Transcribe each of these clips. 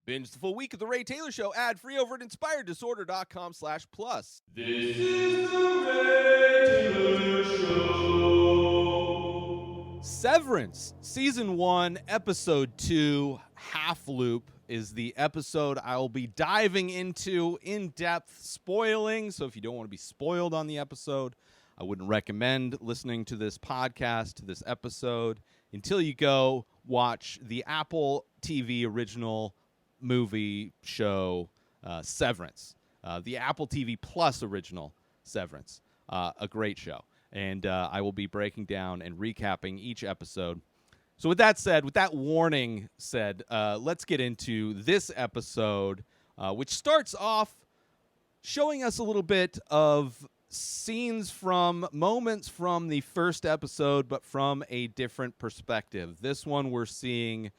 Binge the full week of The Ray Taylor Show ad-free over at inspireddisorder.com/plus. This is The Ray Taylor Show. Severance, Season 1, Episode 2, Half Loop is the episode I will be diving into in-depth spoiling. So if you don't want to be spoiled on the episode, I wouldn't recommend listening to this podcast, to this episode, until you go watch the Apple TV original movie show Severance, the Apple TV Plus original Severance, a great show. And I will be breaking down and recapping each episode. So with that said, with that warning said, let's get into this episode, which starts off showing us a little bit of scenes from moments from the first episode, but from a different perspective. This one we're seeing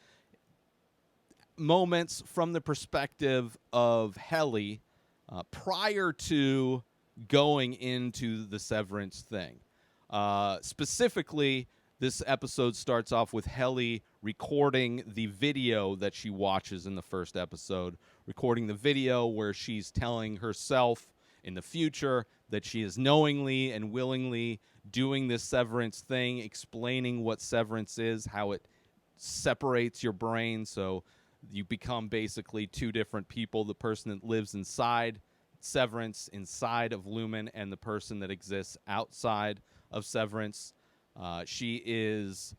moments from the perspective of Helly prior to going into the Severance thing. Specifically, this episode starts off with Helly recording the video that she watches in the first episode, recording the video where she's telling herself in the future that she is knowingly and willingly doing this Severance thing, explaining what Severance is, how it separates your brain, so you become basically two different people, the person that lives inside Severance, inside of Lumon, and the person that exists outside of Severance. She is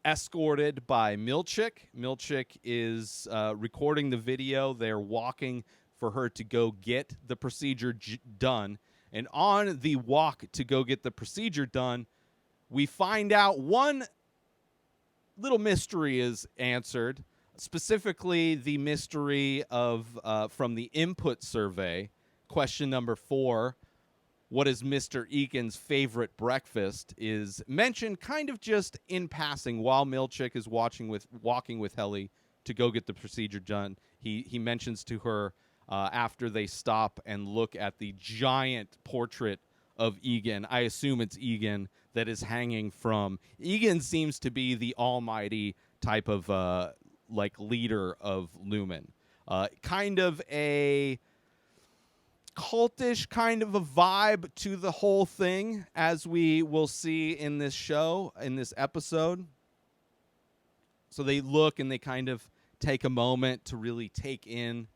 escorted by Milchick. Milchick is recording the video. They're walking for her to go get the procedure done. And on the walk to go get the procedure done, we find out one little mystery is answered. Specifically, the mystery of from the input survey, question number 4, what is Mr. Egan's favorite breakfast, is mentioned kind of just in passing while Milchick is walking with Helly to go get the procedure done. He mentions to her after they stop and look at the giant portrait of Egan. I assume it's Egan that is hanging from. Egan seems to be the almighty type of leader of Lumon. Kind of a cultish kind of a vibe to the whole thing, as we will see in this show, in this episode. So they look and they kind of take a moment to really take in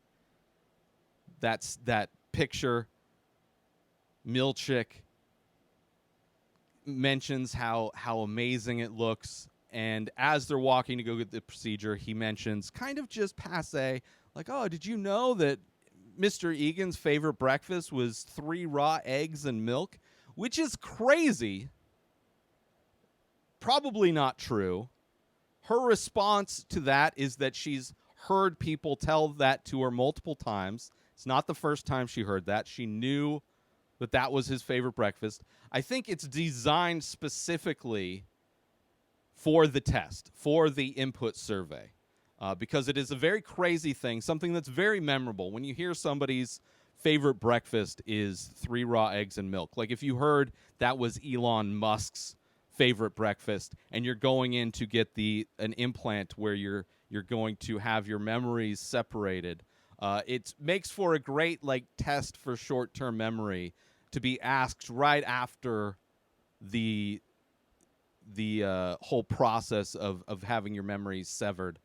that picture. Milchick mentions how amazing it looks. And as they're walking to go get the procedure, he mentions kind of just passe, like, oh, did you know that Mr. Egan's favorite breakfast was 3 raw eggs and milk? Which is crazy. Probably not true. Her response to that is that she's heard people tell that to her multiple times. It's not the first time she heard that. She knew that that was his favorite breakfast. I think it's designed specifically for the test, for the input survey, because it is a very crazy thing, something that's very memorable. When you hear somebody's favorite breakfast is 3 raw eggs and milk, like if you heard that was Elon Musk's favorite breakfast and you're going in to get an implant where you're going to have your memories separated, it makes for a great test for short-term memory to be asked right after the whole process of having your memories severed,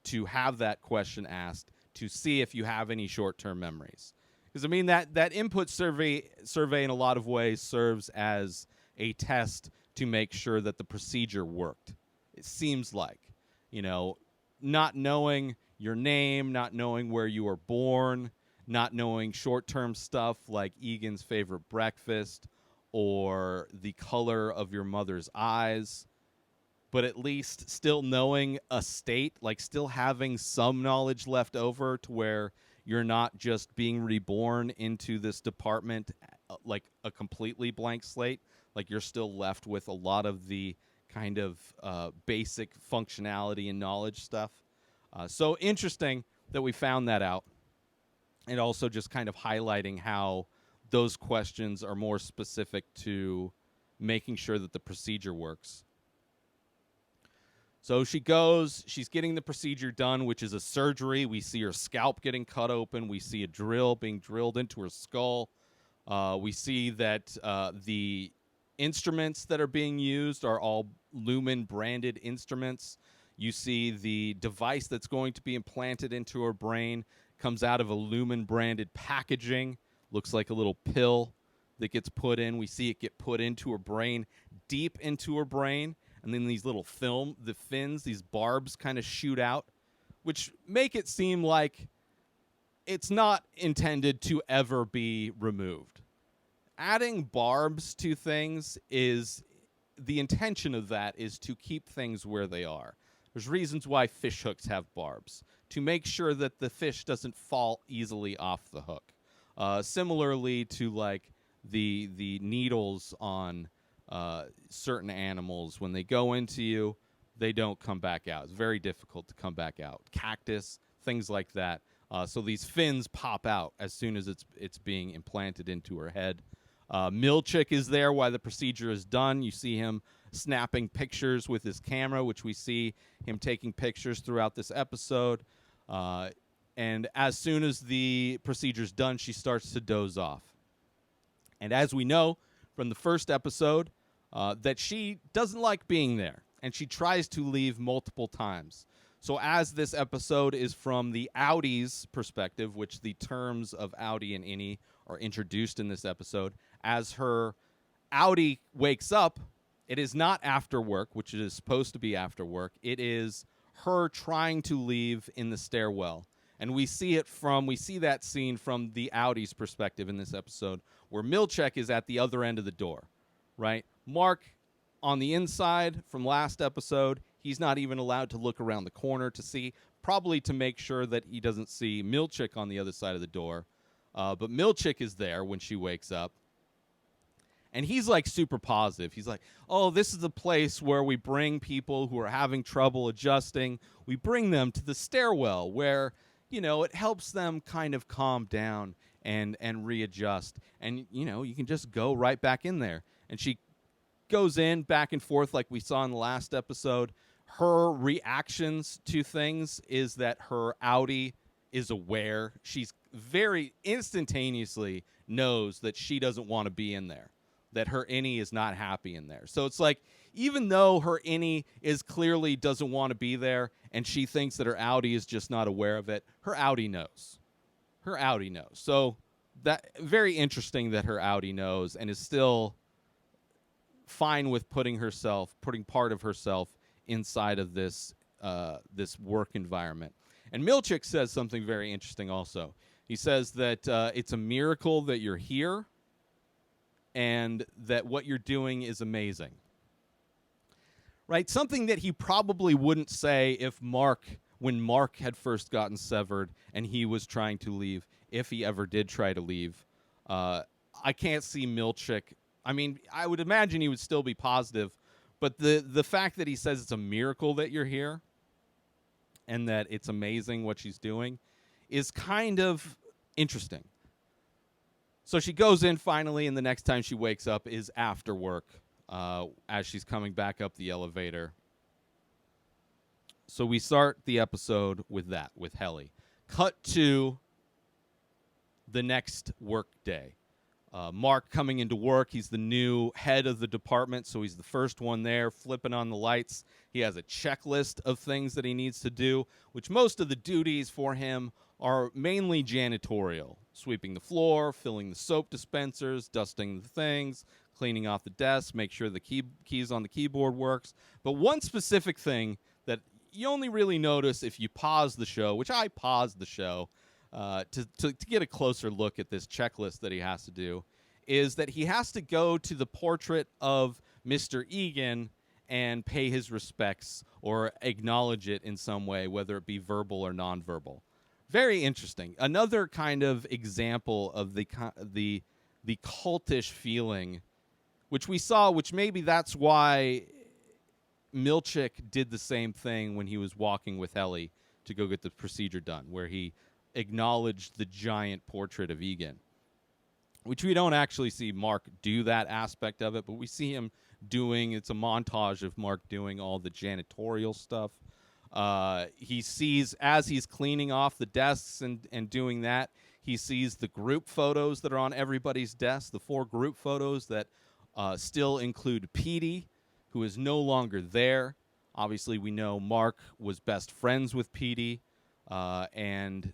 to have that question asked to see if you have any short-term memories. Because, I mean, that input survey in a lot of ways serves as a test to make sure that the procedure worked. It seems like, not knowing your name, not knowing where you were born, not knowing short-term stuff like Egan's favorite breakfast, or the color of your mother's eyes, but at least still knowing a state, like still having some knowledge left over to where you're not just being reborn into this department like a completely blank slate, like you're still left with a lot of the kind of basic functionality and knowledge stuff. So interesting that we found that out, and also just kind of highlighting how those questions are more specific to making sure that the procedure works. So she goes, she's getting the procedure done, which is a surgery. We see her scalp getting cut open. We see a drill being drilled into her skull. We see that the instruments that are being used are all Lumon branded instruments. You see the device that's going to be implanted into her brain comes out of a Lumon branded packaging. Looks like a little pill that gets put in. We see it get put into her brain, deep into her brain. And then these little the fins, these barbs kind of shoot out, which make it seem like it's not intended to ever be removed. Adding barbs to things is, the intention of that is to keep things where they are. There's reasons why fish hooks have barbs, to make sure that the fish doesn't fall easily off the hook. Similarly to like the needles on certain animals, when they go into you, they don't come back out. It's very difficult to come back out. Cactus, things like that. So these fins pop out as soon as it's being implanted into her head. Milchick is there while the procedure is done. You see him snapping pictures with his camera, which we see him taking pictures throughout this episode. And as soon as the procedure's done, she starts to doze off. And as we know from the first episode, that she doesn't like being there, and she tries to leave multiple times. So as this episode is from the outie's perspective, which the terms of outie and innie are introduced in this episode, as her outie wakes up, it is not after work, which it is supposed to be after work. It is her trying to leave in the stairwell. And we see that scene from the outie's perspective in this episode, where Milchick is at the other end of the door, right? Mark on the inside from last episode, he's not even allowed to look around the corner to see, probably to make sure that he doesn't see Milchick on the other side of the door. But Milchick is there when she wakes up. And he's like super positive. He's like, oh, this is the place where we bring people who are having trouble adjusting. We bring them to the stairwell where, you know, it helps them kind of calm down and readjust. And, you know, you can just go right back in there. And she goes in back and forth like we saw in the last episode. Her reactions to things is that her outie is aware. She's very instantaneously knows that she doesn't want to be in there, that her innie is not happy in there. So it's like, even though her innie is clearly doesn't want to be there and she thinks that her outie is just not aware of it, her outie knows. Her outie knows. So that very interesting that her outie knows and is still fine with putting part of herself inside of this this work environment. And Milchick says something very interesting also. He says that it's a miracle that you're here and that what you're doing is amazing. Right? Something that he probably wouldn't say when Mark had first gotten severed and he was trying to leave, if he ever did try to leave. I can't see Milchick. I mean, I would imagine he would still be positive, but the fact that he says it's a miracle that you're here and that it's amazing what she's doing is kind of interesting. So she goes in finally, and the next time she wakes up is after work as she's coming back up the elevator. So we start the episode with that, with Helly. Cut to the next work day. Mark coming into work. He's the new head of the department, so he's the first one there, flipping on the lights. He has a checklist of things that he needs to do, which most of the duties for him are mainly janitorial. Sweeping the floor, filling the soap dispensers, dusting the things, cleaning off the desk, make sure the keys on the keyboard works. But one specific thing that you only really notice if you pause the show, which I paused the show, to get a closer look at this checklist that he has to do, is that he has to go to the portrait of Mr. Egan and pay his respects or acknowledge it in some way, whether it be verbal or nonverbal. Very interesting. Another kind of example of the cultish feeling, which we saw, which maybe that's why Milchick did the same thing when he was walking with Helly to go get the procedure done, where he acknowledged the giant portrait of Egan, which we don't actually see Mark do that aspect of it, but we see him doing. It's a montage of Mark doing all the janitorial stuff. He sees, as he's cleaning off the desks and doing that, he sees the group photos that are on everybody's desk, the 4 group photos that still include Petey, who is no longer there. Obviously, we know Mark was best friends with Petey, and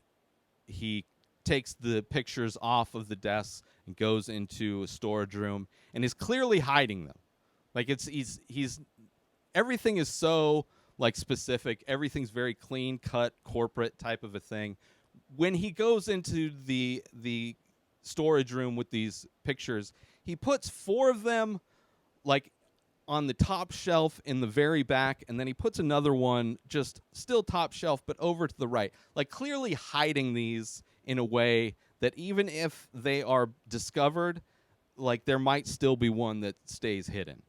he takes the pictures off of the desks and goes into a storage room and is clearly hiding them. Like he's everything is so like specific. Everything's very clean cut, corporate type of a thing. When he goes into the storage room with these pictures, he puts 4 of them like on the top shelf in the very back, and then he puts another one just still top shelf but over to the right, like clearly hiding these in a way that even if they are discovered, like there might still be one that stays hidden.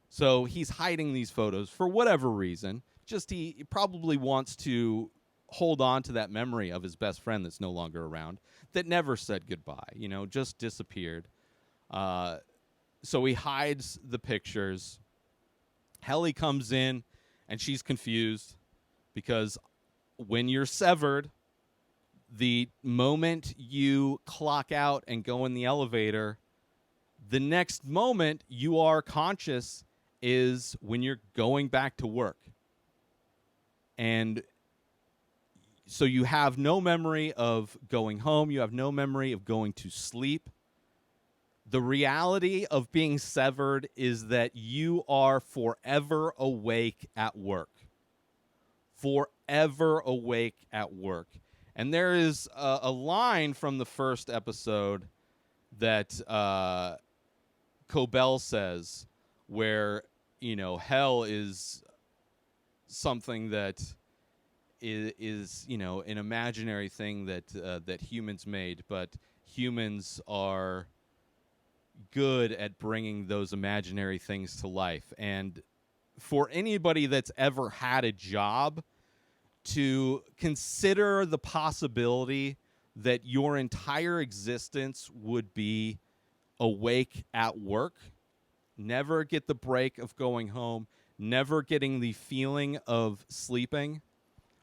So he's hiding these photos for whatever reason. Just he probably wants to hold on to that memory of his best friend that's no longer around, that never said goodbye, just disappeared. So he hides the pictures. Helly comes in, and she's confused because when you're severed, the moment you clock out and go in the elevator, the next moment you are conscious is when you're going back to work. And so you have no memory of going home. You have no memory of going to sleep. The reality of being severed is that you are forever awake at work. Forever awake at work. And there is a line from the first episode that Cobell says where, hell is something that is an imaginary thing that humans made, but humans are good at bringing those imaginary things to life. And for anybody that's ever had a job, to consider the possibility that your entire existence would be awake at work, never get the break of going home, never getting the feeling of sleeping.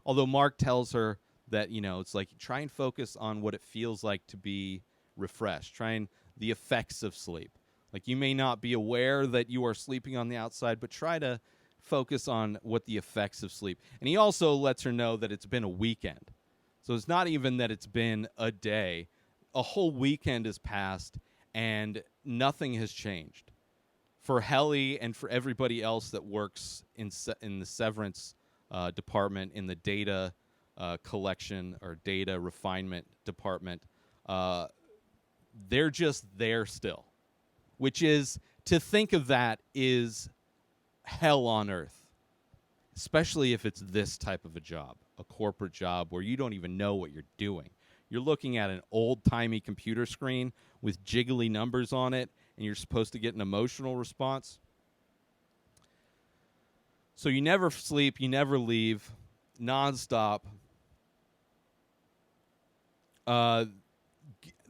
Although Mark tells her that, it's like try and focus on what it feels like to be refreshed. Try and the effects of sleep. Like you may not be aware that you are sleeping on the outside, but try to focus on what the effects of sleep. And he also lets her know that it's been a weekend. So it's not even that it's been a day. A whole weekend has passed and nothing has changed. For Helly and for everybody else that works in the Severance department, in the data collection or data refinement department, they're just there still, which is, to think of that is hell on earth, especially if it's this type of a job, a corporate job where you don't even know what you're doing. You're looking at an old-timey computer screen with jiggly numbers on it, and you're supposed to get an emotional response. So you never sleep, you never leave, nonstop.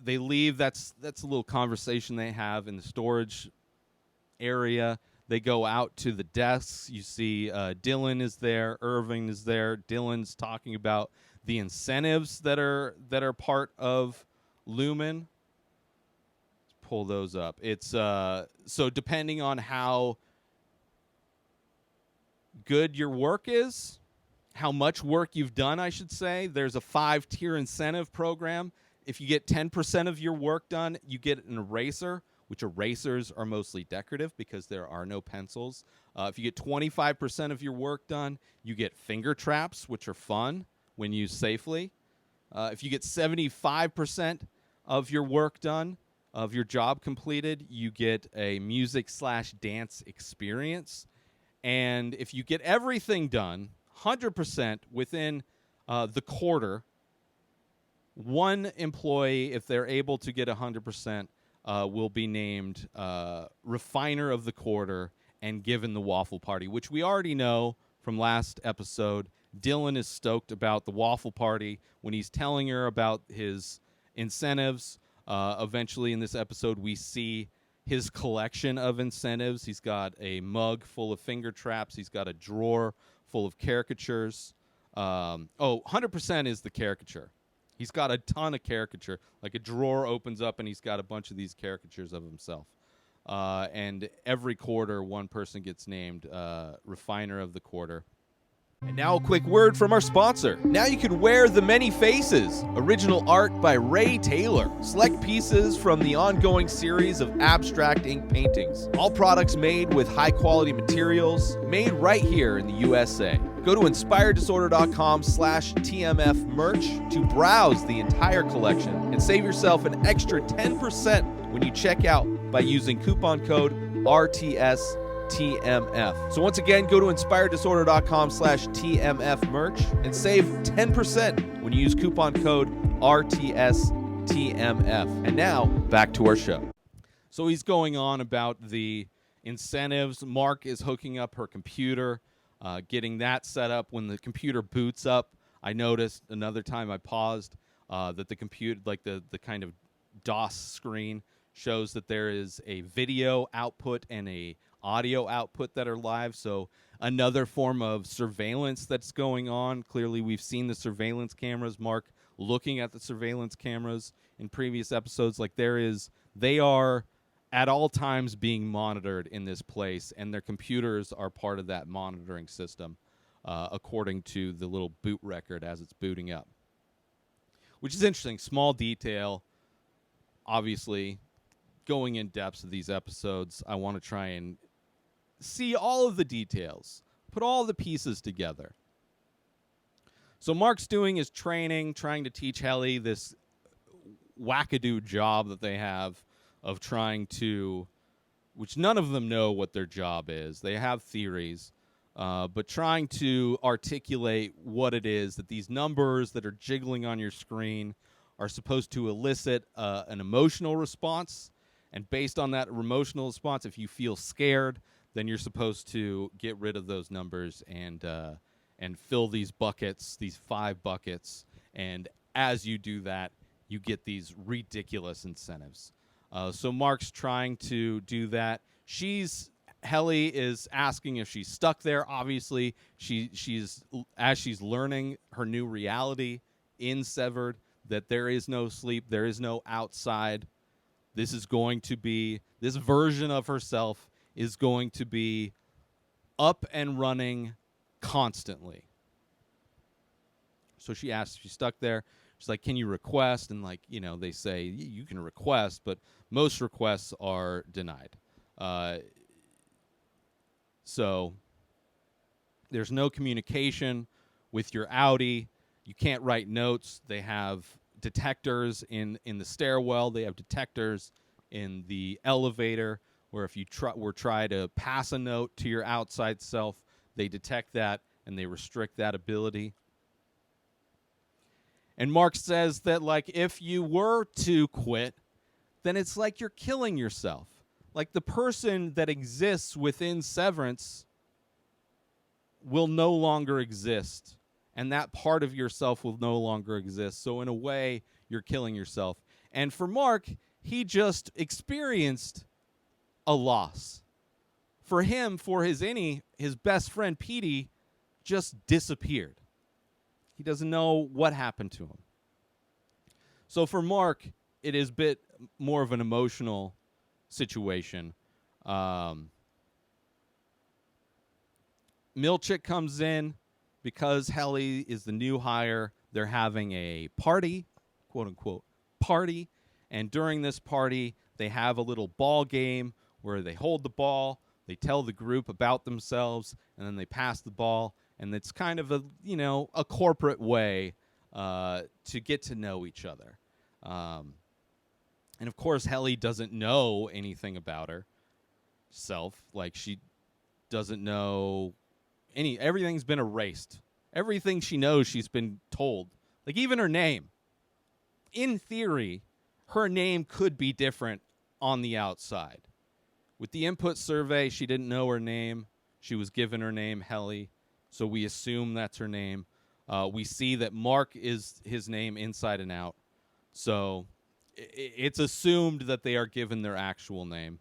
They leave. That's a little conversation they have in the storage area. They go out to the desks. You see Dylan is there. Irving is there. Dylan's talking about the incentives that are part of Lumon. Let's pull those up. It's so depending on how good your work is, how much work you've done, I should say, there's a 5-tier incentive program. If you get 10% of your work done, you get an eraser, which erasers are mostly decorative because there are no pencils. If you get 25% of your work done, you get finger traps, which are fun when used safely. If you get 75% of your work done, of your job completed, you get a music/dance experience. And if you get everything done, 100% within the quarter, one employee, if they're able to get 100%, will be named refiner of the quarter and given the waffle party, which we already know from last episode. Dylan is stoked about the waffle party when he's telling her about his incentives. Eventually in this episode, we see his collection of incentives. He's got a mug full of finger traps. He's got a drawer full of caricatures. 100% is the caricature. He's got a ton of caricature. Like a drawer opens up and he's got a bunch of these caricatures of himself. And every quarter, one person gets named Refiner of the Quarter. And now a quick word from our sponsor. Now you can wear the many faces. Original art by Ray Taylor. Select pieces from the ongoing series of abstract ink paintings. All products made with high quality materials, made right here in the USA. Go to inspireddisorder.com/TMF merch to browse the entire collection and save yourself an extra 10% when you check out by using coupon code RTSTMF. So once again, go to inspireddisorder.com/TMF merch and save 10% when you use coupon code RTSTMF. And now, back to our show. So he's going on about the incentives. Mark is hooking up her computer, getting that set up. When the computer boots up, I noticed another time I paused that the computer, like the kind of DOS screen, shows that there is a video output and a audio output that are live. So another form of surveillance that's going on. Clearly, we've seen the surveillance cameras. Mark looking at the surveillance cameras in previous episodes. Like they are at all times being monitored in this place, and their computers are part of that monitoring system, according to the little boot record as it's booting up. Which is interesting. Small detail. Obviously, going in depth of these episodes, I want to try and see all of the details, put all the pieces together. So Mark's doing his training, trying to teach Helly this wackadoo job that they have of trying to, which none of them know what their job is. They have theories, but trying to articulate what it is that these numbers that are jiggling on your screen are supposed to elicit an emotional response. And based on that emotional response, if you feel scared, then you're supposed to get rid of those numbers and fill these buckets, these 5 buckets. And as you do that, you get these ridiculous incentives. So Mark's trying to do that. Helly is asking if she's stuck there. Obviously, she's as she's learning her new reality in Severed, that there is no sleep, there is no outside. This version of herself is going to be up and running constantly. So she asks if she's stuck there. She's like, can you request? And they say you can request, but most requests are denied. So there's no communication with your outie. You can't write notes. They have detectors in the stairwell. They have detectors in the elevator, where if you try to pass a note to your outside self, they detect that and they restrict that ability. And Mark says that, if you were to quit, then it's like you're killing yourself. Like, the person that exists within Severance will no longer exist, and that part of yourself will no longer exist. So in a way, you're killing yourself. And for Mark, he just experienced a loss. For him, for his best friend Petey just disappeared. He doesn't know what happened to him. So for Mark, it is a bit more of an emotional situation. Milchick comes in because Helly is the new hire. They're having a party, quote unquote party, and during this party, they have a little ball game where they hold the ball, they tell the group about themselves, and then they pass the ball, and it's kind of a corporate way to get to know each other. And of course, Helly doesn't know anything about herself. Like, she doesn't know everything's been erased. Everything she knows, she's been told. Like, even her name. In theory, her name could be different on the outside. With the input survey, she didn't know her name. She was given her name, Helly, so we assume that's her name. We see that Mark is his name inside and out. So it's assumed that they are given their actual name.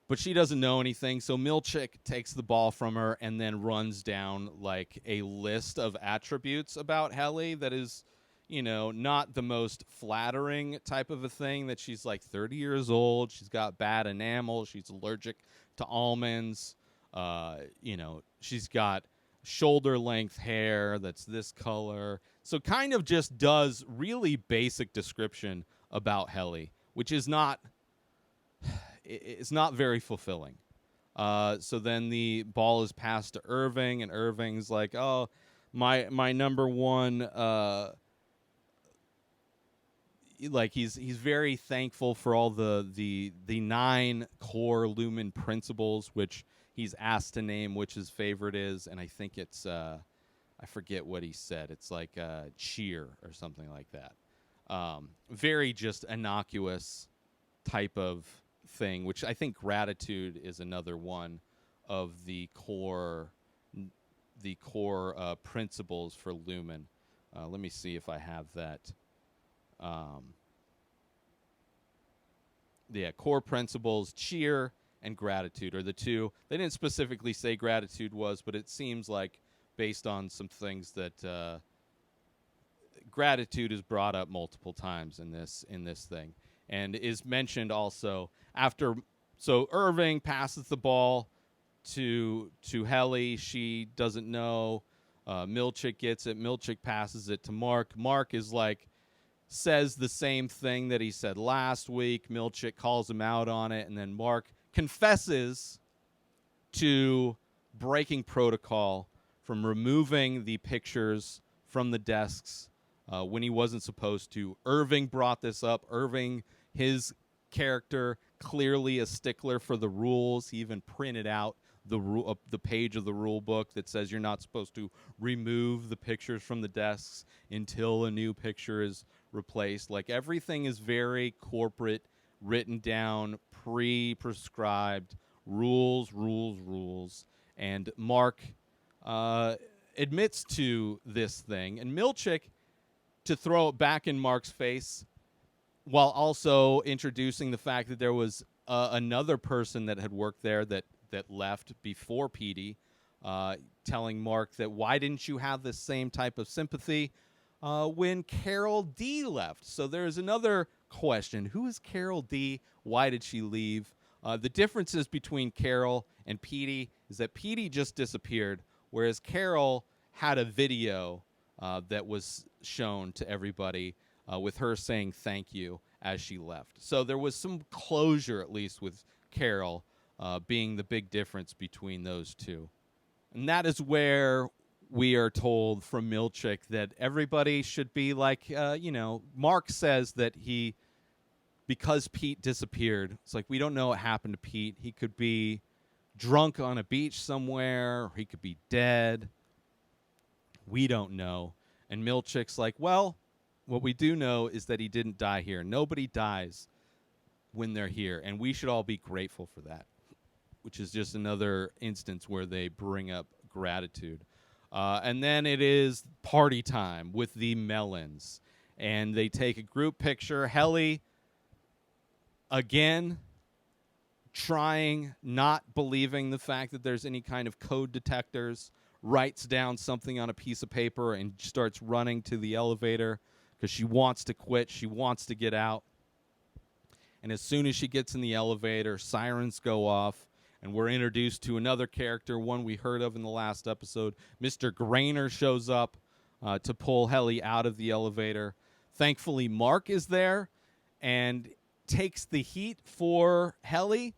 but she doesn't know anything. So Milchick takes the ball from her and then runs down like a list of attributes about Helly that is, not the most flattering type of a thing. That she's like 30 years old, she's got bad enamel, she's allergic to almonds, she's got shoulder length hair that's this color. So kind of just does really basic description about Helly, which is not it's not very fulfilling. So then the ball is passed to Irving, and Irving's like, "Oh, my number one." Like he's very thankful for all the 9 core Lumon principles, which he's asked to name which his favorite is, and I think it's I forget what he said. It's like cheer or something like that. Very just innocuous type of thing, which I think gratitude is another one of the core principles for Lumon. Let me see if I have that. Core principles, cheer and gratitude are the two. They didn't specifically say gratitude was, but it seems like based on some things that gratitude is brought up multiple times in this thing, and is mentioned also after. So Irving passes the ball to Helly. She doesn't know. Milchick gets it. Milchick passes it to Mark. Mark is like, says the same thing that he said last week. Milchick calls him out on it, and then Mark confesses to breaking protocol from removing the pictures from the desks when he wasn't supposed to. Irving brought this up. Irving, his character, clearly a stickler for the rules. He even printed out the page of the rule book that says you're not supposed to remove the pictures from the desks until a new picture is replaced. Like, everything is very corporate, written down, pre-prescribed rules. And Mark admits to this thing, and Milchick, to throw it back in Mark's face, while also introducing the fact that there was another person that had worked there that left before Petey, telling Mark that, why didn't you have the same type of sympathy when Carol D left? So there's another question. Who is Carol D? Why did she leave? The differences between Carol and Petey is that Petey just disappeared, whereas Carol had a video that was shown to everybody with her saying thank you as she left. So there was some closure, at least with Carol, being the big difference between those two. And that is where we are told from Milchick that everybody should be like, Mark says that because Pete disappeared, it's like, we don't know what happened to Pete. He could be drunk on a beach somewhere, or he could be dead. We don't know. And Milchick's like, well, what we do know is that he didn't die here. Nobody dies when they're here, and we should all be grateful for that, which is just another instance where they bring up gratitude. And then it is party time with the melons, and they take a group picture. Helly, again, not believing the fact that there's any kind of code detectors, writes down something on a piece of paper and starts running to the elevator because she wants to quit. She wants to get out. And as soon as she gets in the elevator, sirens go off, and we're introduced to another character, one we heard of in the last episode. Mr. Grainer shows up to pull Helly out of the elevator. Thankfully, Mark is there and takes the heat for Helly,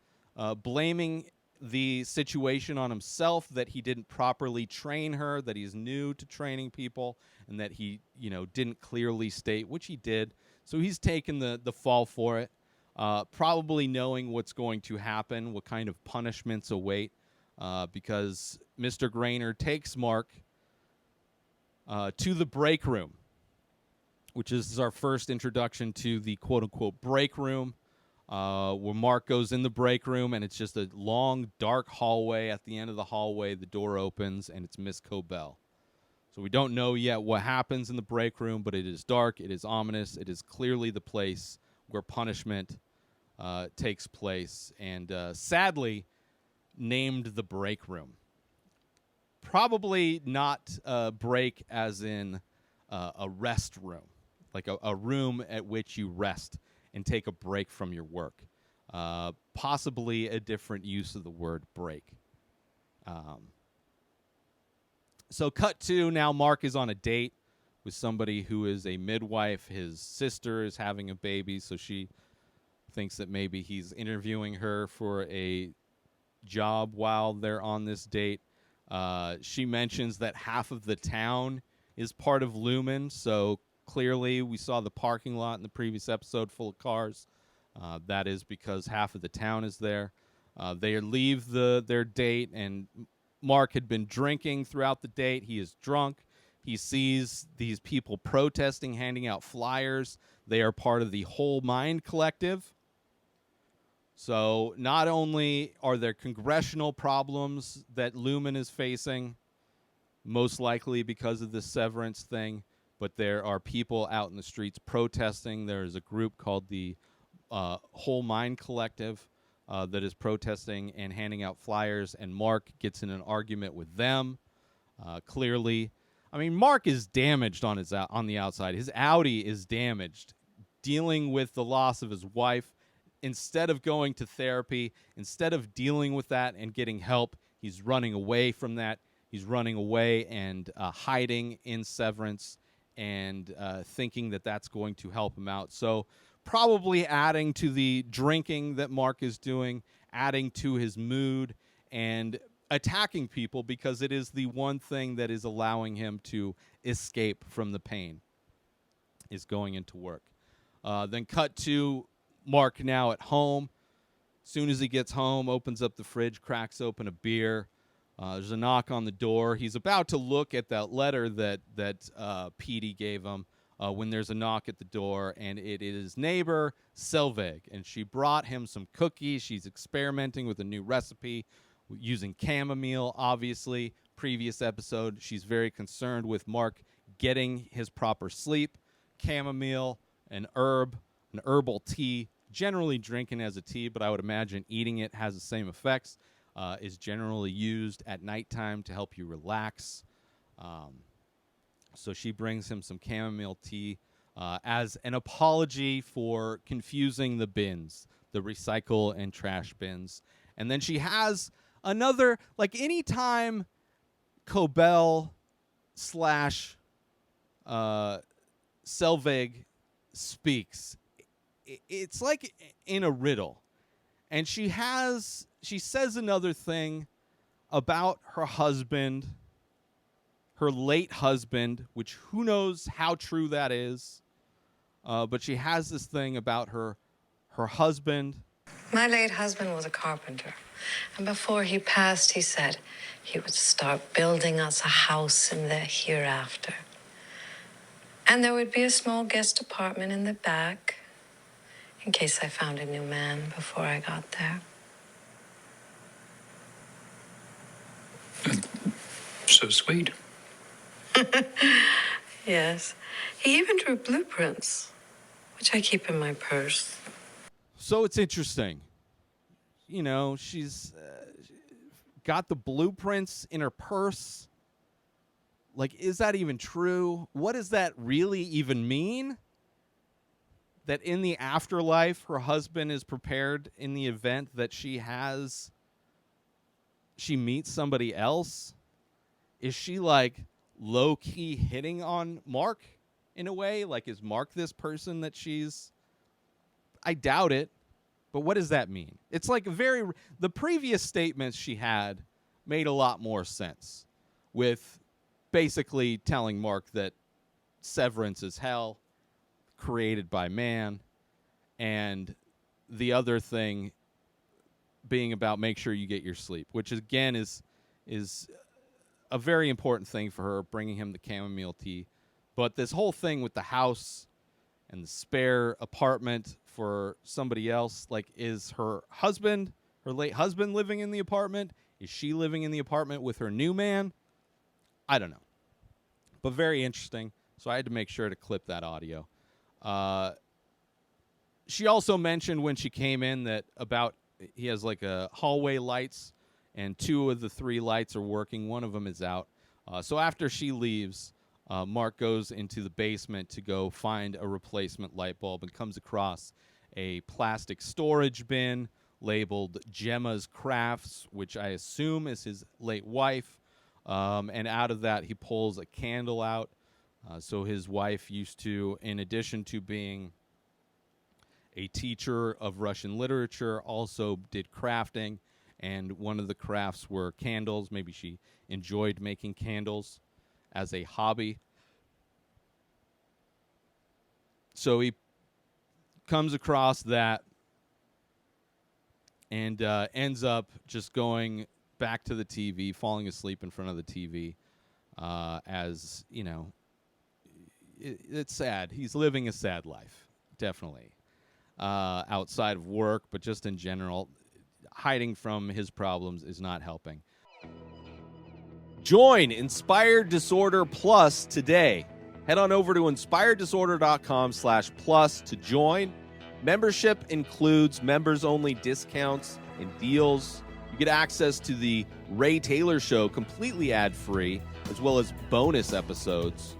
blaming the situation on himself, that he didn't properly train her, that he's new to training people, and that he, didn't clearly state, which he did. So he's taken the fall for it, probably knowing what's going to happen, what kind of punishments await, because Mr. Grainer takes Mark to the break room, which is our first introduction to the quote-unquote break room, where Mark goes in the break room, and it's just a long, dark hallway. At the end of the hallway, the door opens, and it's Miss Cobell. So we don't know yet what happens in the break room, but it is dark, it is ominous, it is clearly the place where punishment takes place, and sadly named the break room. Probably not break as in a rest room, like a room at which you rest and take a break from your work. Possibly a different use of the word break. So cut to now Mark is on a date with somebody who is a midwife. His sister is having a baby, so she thinks that maybe he's interviewing her for a job while they're on this date. She mentions that half of the town is part of Lumon, so clearly we saw the parking lot in the previous episode full of cars. That is because half of the town is there. They leave their date, and Mark had been drinking throughout the date. He is drunk. He sees these people protesting, handing out flyers. They are part of the Whole Mind Collective. So not only are there congressional problems that Lumon is facing, most likely because of this severance thing, but there are people out in the streets protesting. There is a group called the Whole Mind Collective that is protesting and handing out flyers, and Mark gets in an argument with them. Clearly, I mean, Mark is damaged on the outside. His outie is damaged, dealing with the loss of his wife. Instead of going to therapy, instead of dealing with that and getting help, he's running away from that. He's running away and hiding in Severance and thinking that that's going to help him out. So probably adding to the drinking that Mark is doing, adding to his mood, and attacking people because it is the one thing that is allowing him to escape from the pain, is going into work. Then cut to Mark now at home. Soon as he gets home, opens up the fridge, cracks open a beer. There's a knock on the door. He's about to look at that letter that Petey gave him when there's a knock at the door, and it is neighbor Selvig, and she brought him some cookies. She's experimenting with a new recipe using chamomile, obviously. Previous episode, she's very concerned with Mark getting his proper sleep. Chamomile, an herbal tea, generally drinking as a tea, but I would imagine eating it has the same effects, is generally used at nighttime to help you relax. So she brings him some chamomile tea as an apology for confusing the bins, the recycle and trash bins. And then she has another, like anytime Cobell slash Selvig speaks, it's like in a riddle. And she says another thing about her husband, her late husband, which who knows how true that is. But she has this thing about her husband. My late husband was a carpenter. And before he passed, he said he would start building us a house in the hereafter. And there would be a small guest apartment in the back in case I found a new man before I got there. So sweet. Yes. He even drew blueprints, which I keep in my purse. So it's interesting. You know, she's got the blueprints in her purse. Like, is that even true? What does that really even mean? That in the afterlife, her husband is prepared in the event that she meets somebody else? Is she like low-key hitting on Mark in a way? Like, is Mark this person that she's... I doubt it. But what does that mean? It's like the previous statements she had made a lot more sense, with basically telling Mark that Severance is hell, created by man, and the other thing being about make sure you get your sleep, which again is a very important thing for her, bringing him the chamomile tea. But this whole thing with the house and the spare apartment for somebody else, like, is her late husband living in the apartment? Is she living in the apartment with her new man? I don't know. But very interesting. So I had to make sure to clip that audio. She also mentioned when she came in that he has like a hallway lights, and 2 of the 3 lights are working. One of them is out. So after she leaves, Mark goes into the basement to go find a replacement light bulb and comes across a plastic storage bin labeled Gemma's Crafts, which I assume is his late wife. And out of that, he pulls a candle out. So his wife used to, in addition to being a teacher of Russian literature, also did crafting, and one of the crafts were candles. Maybe she enjoyed making candles as a hobby. So he comes across that and ends up just going back to the TV, falling asleep in front of the TV, as, you know, it's sad. He's living a sad life, definitely. Outside of work, but just in general, hiding from his problems is not helping. Join Inspired Disorder Plus today. Head on over to inspireddisorder.com/plus to join. Membership includes members-only discounts and deals. You get access to the Ray Taylor Show completely ad-free, as well as bonus episodes.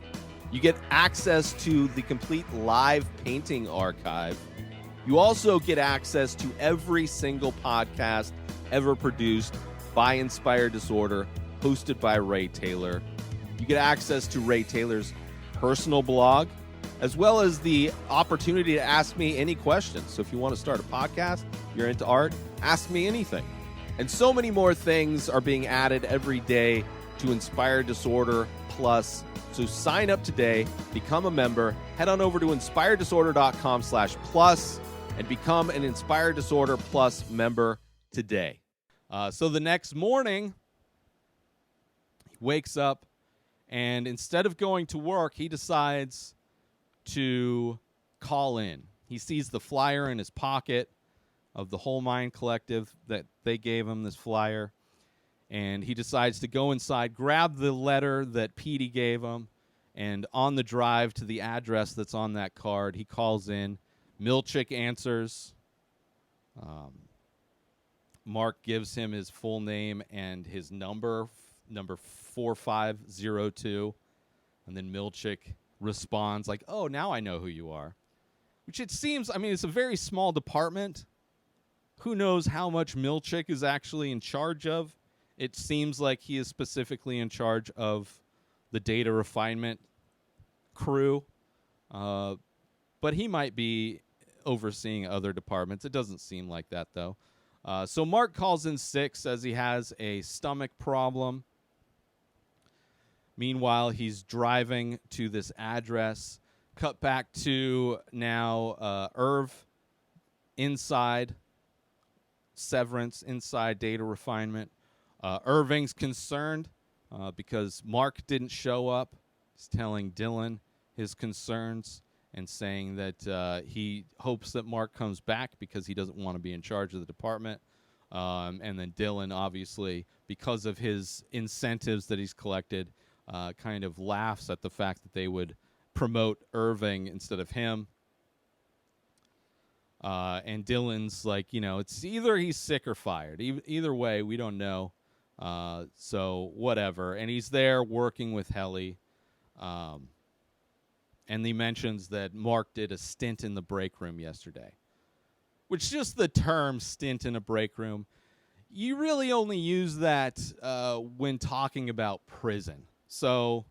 You get access to the complete live painting archive. You also get access to every single podcast ever produced by Inspired Disorder, hosted by Ray Taylor. You get access to Ray Taylor's personal blog, as well as the opportunity to ask me any questions. So if you want to start a podcast, you're into art, ask me anything. And so many more things are being added every day to Inspired Disorder Plus. So sign up today, become a member, head on over to inspireddisorder.com/plus and become an Inspired Disorder Plus member today. So the next morning, he wakes up, and instead of going to work, he decides to call in. He sees the flyer in his pocket of the Whole Mind Collective that they gave him, this flyer, and he decides to go inside, grab the letter that Petey gave him, and on the drive to the address that's on that card, he calls in. Milchick answers. Mark gives him his full name and his number 4502, and then Milchick responds like, "Oh, now I know who you are." Which it seems, I mean, it's a very small department. Who knows how much Milchick is actually in charge of? It seems like he is specifically in charge of the data refinement crew, but he might be overseeing other departments. It doesn't seem like that, though. So Mark calls in sick, says he has a stomach problem. Meanwhile, he's driving to this address. Cut back to now Irv inside Severance, inside data refinement. Irving's concerned because Mark didn't show up. He's telling Dylan his concerns and saying that he hopes that Mark comes back because he doesn't want to be in charge of the department. And then Dylan, obviously, because of his incentives that he's collected, kind of laughs at the fact that they would promote Irving instead of him. And Dylan's like, you know, it's either he's sick or fired. Either way, we don't know. So whatever. And he's there working with Helly. And he mentions that Mark did a stint in the break room yesterday. Which, just the term stint in a break room, you really only use that when talking about prison. So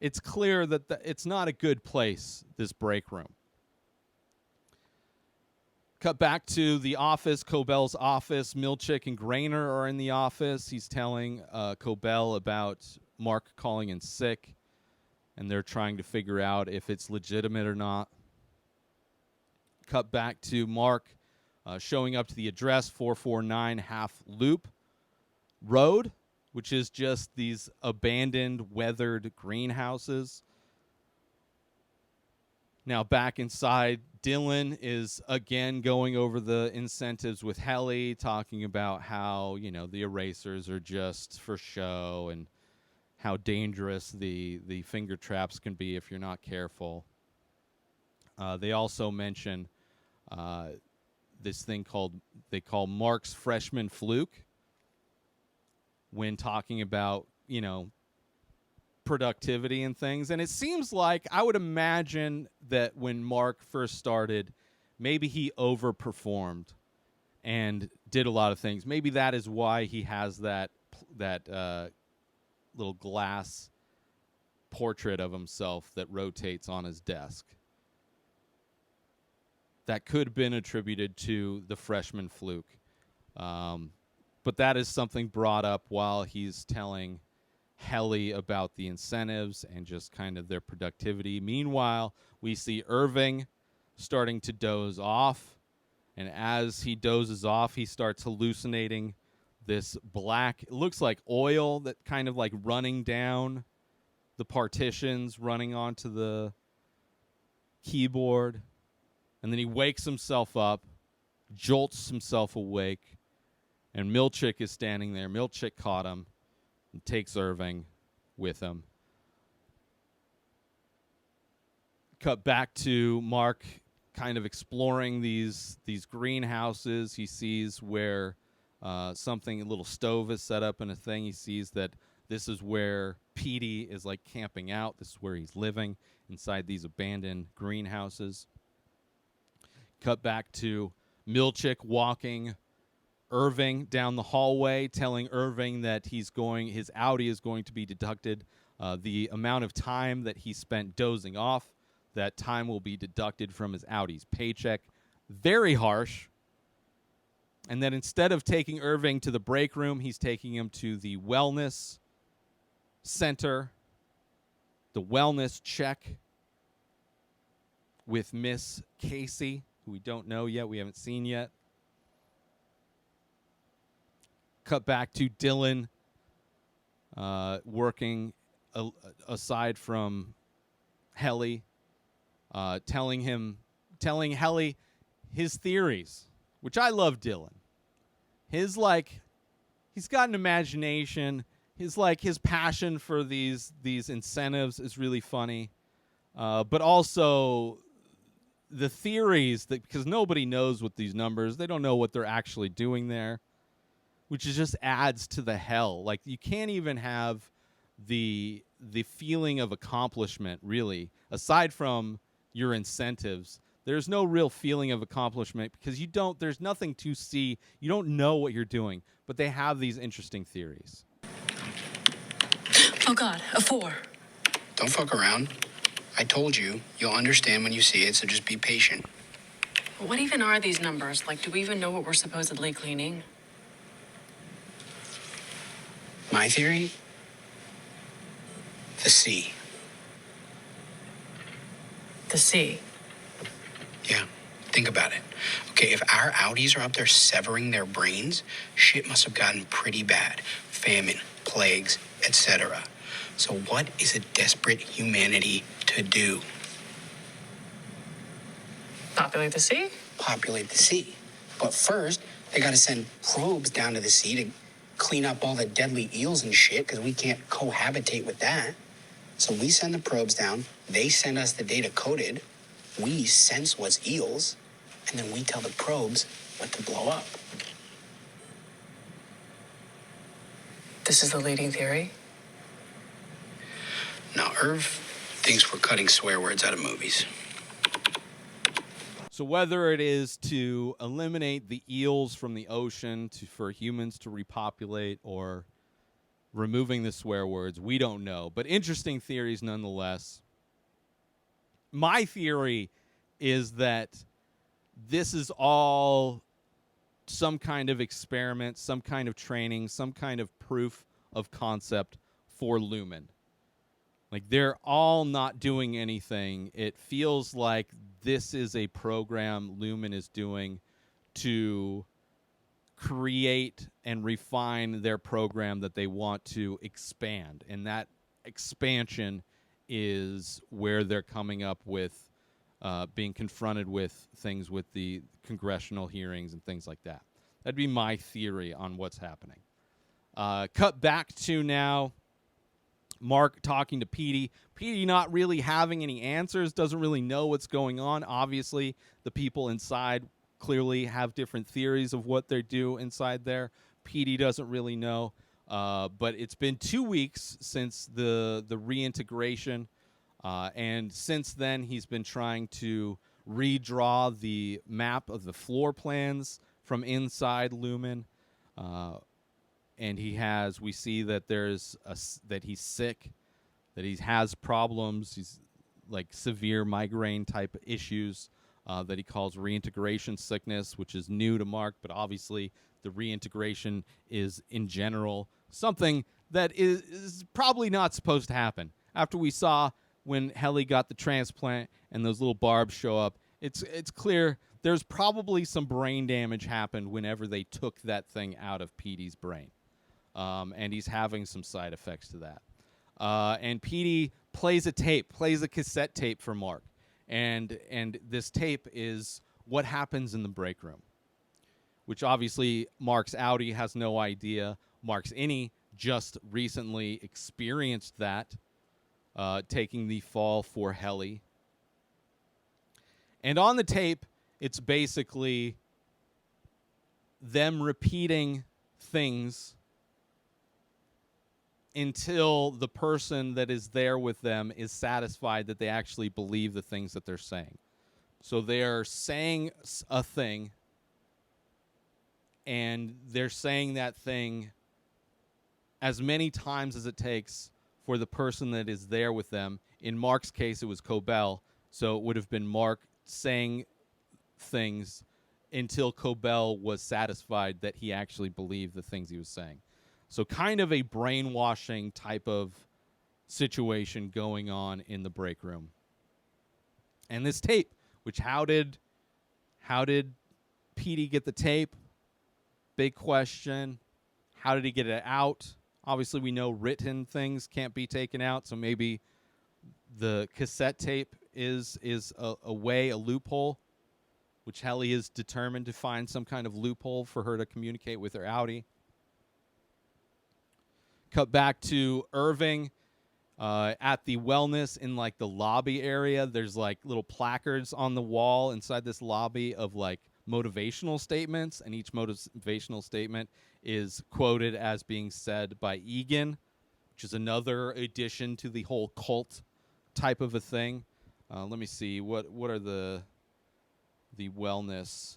it's clear that it's not a good place, this break room. Cut back to the office, Cobell's office. Milchick and Grainer are in the office. He's telling Cobell about Mark calling in sick, and they're trying to figure out if it's legitimate or not. Cut back to Mark showing up to the address, 449 Half Loop Road, which is just these abandoned, weathered greenhouses. Now back inside, Dylan is again going over the incentives with Helly, talking about how, you know, the erasers are just for show and how dangerous the finger traps can be if you're not careful. They also mention this thing they call Mark's freshman fluke when talking about, productivity and things. And it seems like, I would imagine that when Mark first started, maybe he overperformed and did a lot of things. Maybe that is why he has that little glass portrait of himself that rotates on his desk. That could have been attributed to the freshman fluke. But that is something brought up while he's telling Helly about the incentives and just kind of their productivity. Meanwhile, we see Irving starting to doze off. And as he dozes off, he starts hallucinating this black, it looks like oil that kind of like running down the partitions, running onto the keyboard. And then he wakes himself up, jolts himself awake, and Milchick is standing there. Milchick caught him and takes Irving with him. Cut back to Mark kind of exploring these greenhouses. He sees where a little stove is set up in a thing. He sees that this is where Petey is like camping out. This is where he's living, inside these abandoned greenhouses. Cut back to Milchick walking Irving down the hallway, telling Irving that his outie is going to be deducted. The amount of time that he spent dozing off, that time will be deducted from his outie's paycheck. Very harsh. And then instead of taking Irving to the break room, he's taking him to the wellness center, the wellness check with Miss Casey, who we don't know yet, we haven't seen yet. Cut back to Dylan working aside from Helly, telling Helly his theories, which I love Dylan. He's got an imagination. His passion for these incentives is really funny. But also the theories, because nobody knows what these numbers, they don't know what they're actually doing there, which just adds to the hell. Like, you can't even have the feeling of accomplishment, really, aside from your incentives. There's no real feeling of accomplishment because there's nothing to see. You don't know what you're doing, but they have these interesting theories. Oh God, a 4. Don't fuck around. I told you, you'll understand when you see it, so just be patient. What even are these numbers? Like, do we even know what we're supposedly cleaning? My theory? The C. The C. Yeah, think about it. Okay, if our outies are up there severing their brains, shit must have gotten pretty bad. Famine, plagues, etc. So what is a desperate humanity to do? Populate the sea? Populate the sea. But first, they gotta send probes down to the sea to clean up all the deadly eels and shit, because we can't cohabitate with that. So we send the probes down, they send us the data coded, we sense what's eels, and then we tell the probes what to blow up. This is the leading theory? Now, Irv thinks we're cutting swear words out of movies. So whether it is to eliminate the eels from the ocean for humans to repopulate, or removing the swear words, we don't know. But interesting theories nonetheless. My theory is that this is all some kind of experiment, some kind of training, some kind of proof of concept for Lumon. Like, they're all not doing anything. It feels like this is a program Lumon is doing to create and refine their program that they want to expand. And that expansion is where they're coming up with being confronted with things with the congressional hearings and things like that. That'd be my theory on what's happening. Cut back to now Mark talking to Petey. Petey not really having any answers, doesn't really know what's going on. Obviously, the people inside clearly have different theories of what they do inside there. Petey doesn't really know. But it's been 2 weeks since the reintegration, and since then he's been trying to redraw the map of the floor plans from inside Lumon. And we see that that he's sick, that he has problems. He's like severe migraine type issues that he calls reintegration sickness, which is new to Mark, but obviously the reintegration is in general something that is probably not supposed to happen. After we saw when Helly got the transplant and those little barbs show up, it's clear there's probably some brain damage happened whenever they took that thing out of Petey's brain. And he's having some side effects to that. And Petey plays a cassette tape for Mark. And this tape is what happens in the break room, which obviously Mark's outie has no idea. Mark's innie just recently experienced that, taking the fall for Helly. And on the tape, it's basically them repeating things until the person that is there with them is satisfied that they actually believe the things that they're saying. So they're saying a thing, and they're saying that thing as many times as it takes for the person that is there with them. In Mark's case, it was Cobell, so it would have been Mark saying things until Cobell was satisfied that he actually believed the things he was saying. So kind of a brainwashing type of situation going on in the break room. And this tape, which how did Petey get the tape? Big question. How did he get it out? Obviously, we know written things can't be taken out, so maybe the cassette tape is a way, a loophole, which Helly is determined to find some kind of loophole for her to communicate with her outie. Cut back to Irving at the wellness in like the lobby area. There's like little placards on the wall inside this lobby of like motivational statements, and each motivational statement is quoted as being said by Egan, which is another addition to the whole cult type of a thing. Let me see what are the wellness.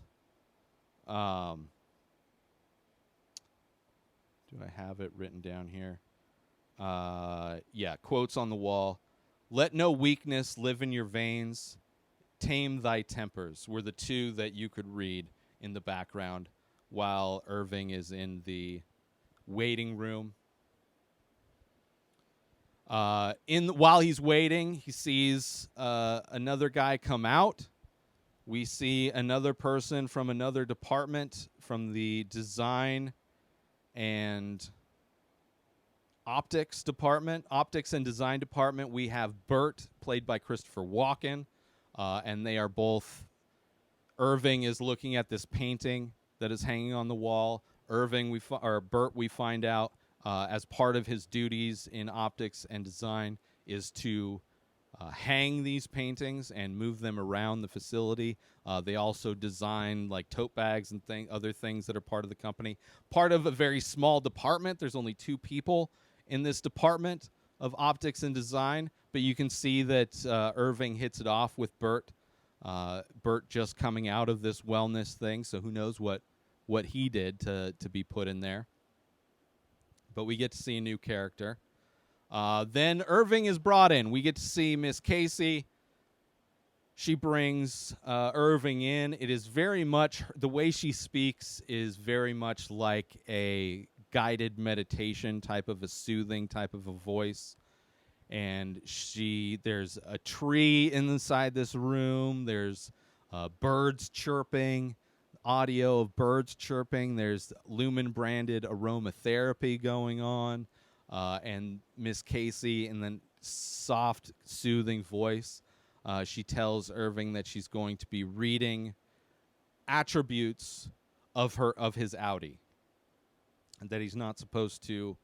Do I have it written down here? Yeah, quotes on the wall. Let no weakness live in your veins. Tame thy tempers were the two that you could read in the background while Irving is in the waiting room. While he's waiting, he sees another guy come out. We see another person from another department, from the design and optics and design department. We have Burt, played by Christopher Walken, and they are both. Irving is looking at this painting that is hanging on the wall. Burt, we find out, as part of his duties in optics and design, is to hang these paintings and move them around the facility. They also design like tote bags and other things that are part of the company. Part of a very small department. There's only 2 people in this department of optics and design, but you can see that Irving hits it off with Burt. Burt just coming out of this wellness thing, so who knows what he did to be put in there. But we get to see a new character. Then Irving is brought in. We get to see Miss Casey. She brings Irving in. It is very much, the way she speaks is very much like a guided meditation type of a soothing type of a voice. And there's a tree inside this room. There's birds chirping, audio of birds chirping. There's Lumon branded aromatherapy going on. And Miss Casey, in the soft, soothing voice, she tells Irving that she's going to be reading attributes of his outie, and that he's not supposed to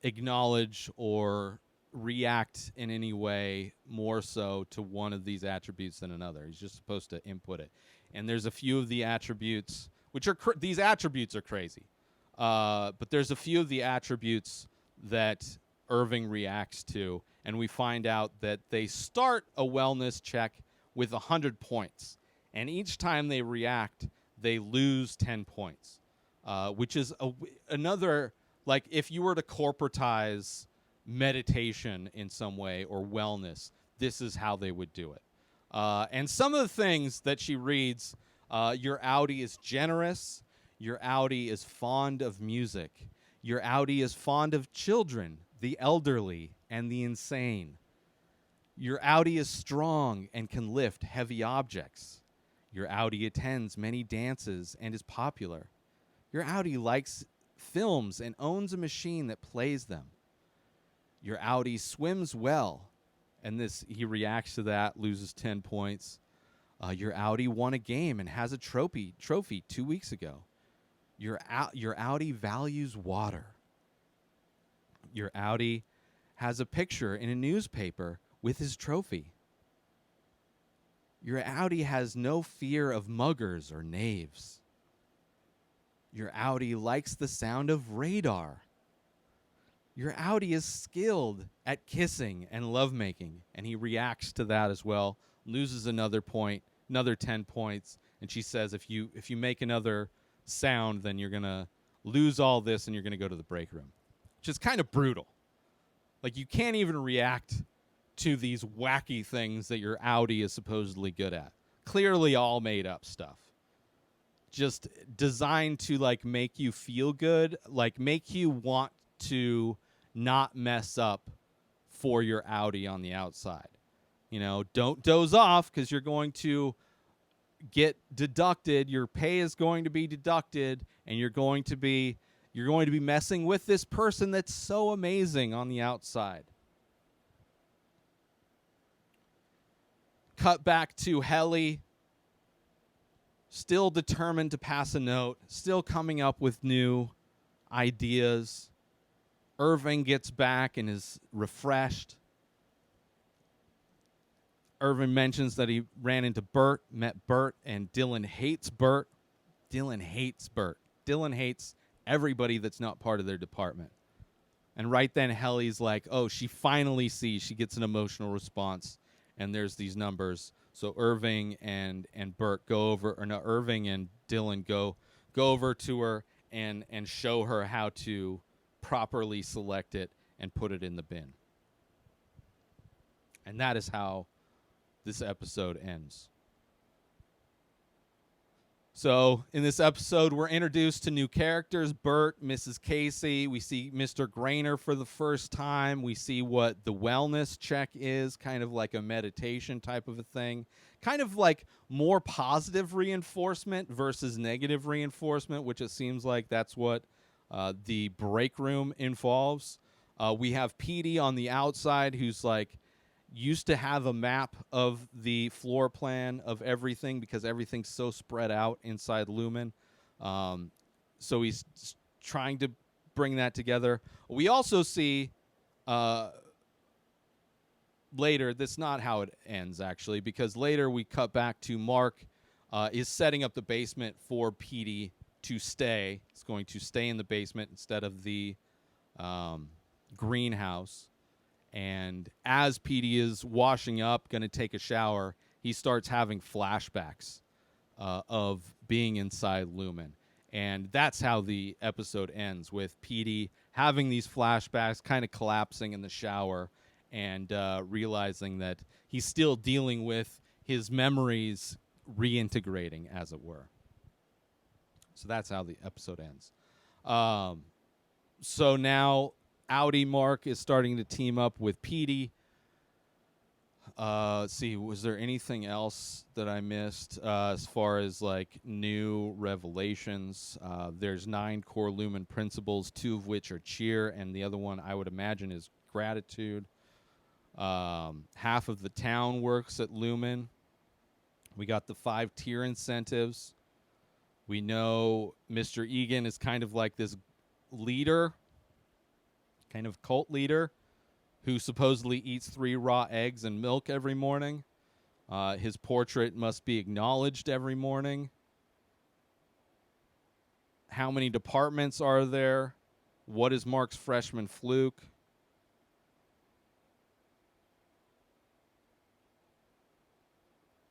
acknowledge or react in any way more so to one of these attributes than another. He's just supposed to input it. And there's a few of the attributes, which are these attributes are crazy. But there's a few of the attributes that Irving reacts to, and we find out that they start a wellness check with 100 points. And each time they react, they lose 10 points, which is another, like if you were to corporatize meditation in some way or wellness, this is how they would do it. And some of the things that she reads, your outie is generous, your outie is fond of music, your outie is fond of children, the elderly, and the insane. Your outie is strong and can lift heavy objects. Your outie attends many dances and is popular. Your outie likes films and owns a machine that plays them. Your outie swims well, and this he reacts to that, loses 10 points. Your outie won a game and has a trophy 2 weeks ago. Your outie values water. Your outie has a picture in a newspaper with his trophy. Your outie has no fear of muggers or knaves. Your outie likes the sound of radar. Your outie is skilled at kissing and lovemaking, and he reacts to that as well, loses another point, another 10 points, and she says if you make another sound, then you're going to lose all this and you're going to go to the break room, which is kind of brutal. Like, you can't even react to these wacky things that your outie is supposedly good at. Clearly all made up stuff. Just designed to, like, make you feel good, like, make you want to not mess up for your outie on the outside. You know, don't doze off because you're going to get deducted. Your pay is going to be deducted, and you're going to be messing with this person that's so amazing on the outside. Cut back to Helly, still determined to pass a note, still coming up with new ideas. Irving gets back and is refreshed. Irving mentions that he ran into Burt, met Burt, and Dylan hates Burt. Dylan hates Burt. Dylan hates everybody that's not part of their department. And right then, Helly's like, oh, she finally sees. She gets an emotional response, and there's these numbers. So Irving and Burt go over, or no, Irving and Dylan go over to her and show her how to properly select it and put it in the bin. And that is how this episode ends. So in this episode, we're introduced to new characters: Burt, Mrs. Casey. We see Mr. Grainer for the first time. We see what the wellness check is, kind of like a meditation type of a thing. Kind of like more positive reinforcement versus negative reinforcement, which it seems like that's what the break room involves. We have Petey on the outside, who's like used to have a map of the floor plan of everything because everything's so spread out inside Lumon. So he's trying to bring that together. We also see later, that's not how it ends, actually, because later we cut back to Mark is setting up the basement for Petey to stay. It's going to stay in the basement instead of the greenhouse. And as Petey is washing up, going to take a shower, he starts having flashbacks of being inside Lumon. And that's how the episode ends, with Petey having these flashbacks, kind of collapsing in the shower, and realizing that he's still dealing with his memories reintegrating, as it were. So that's how the episode ends. So now outie Mark is starting to team up with Petey. Let's see, was there anything else that I missed as far as like new revelations? There's 9 core Lumon principles, 2 of which are cheer, and the other one I would imagine is gratitude. Half of the town works at Lumon. We got the 5 tier incentives. We know Mr. Egan is kind of like this leader, kind of cult leader who supposedly eats 3 raw eggs and milk every morning. His portrait must be acknowledged every morning. How many departments are there? What is Mark's freshman fluke?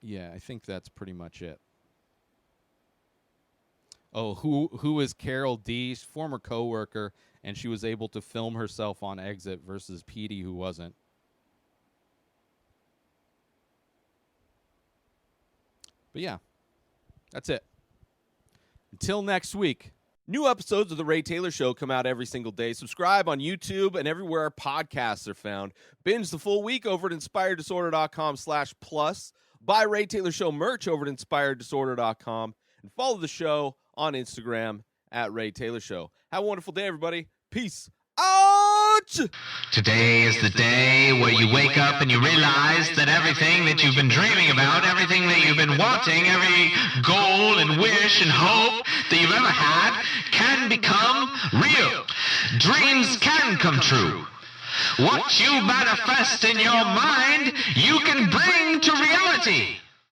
Yeah, I think that's pretty much it. Oh, who is Carol D? Former coworker, and she was able to film herself on exit versus Petey, who wasn't. But yeah, that's it. Until next week. New episodes of The Ray Taylor Show come out every single day. Subscribe on YouTube and everywhere our podcasts are found. Binge the full week over at inspireddisorder.com/plus. Buy Ray Taylor Show merch over at inspireddisorder.com. And follow the show on Instagram at Ray Taylor Show. Have a wonderful day, everybody. Peace out! Today is the day where you wake up and you realize that everything that you've been dreaming about, everything that you've been wanting, every goal and wish and hope that you've ever had can become real. Dreams can come true. What you manifest in your mind, you can bring to reality.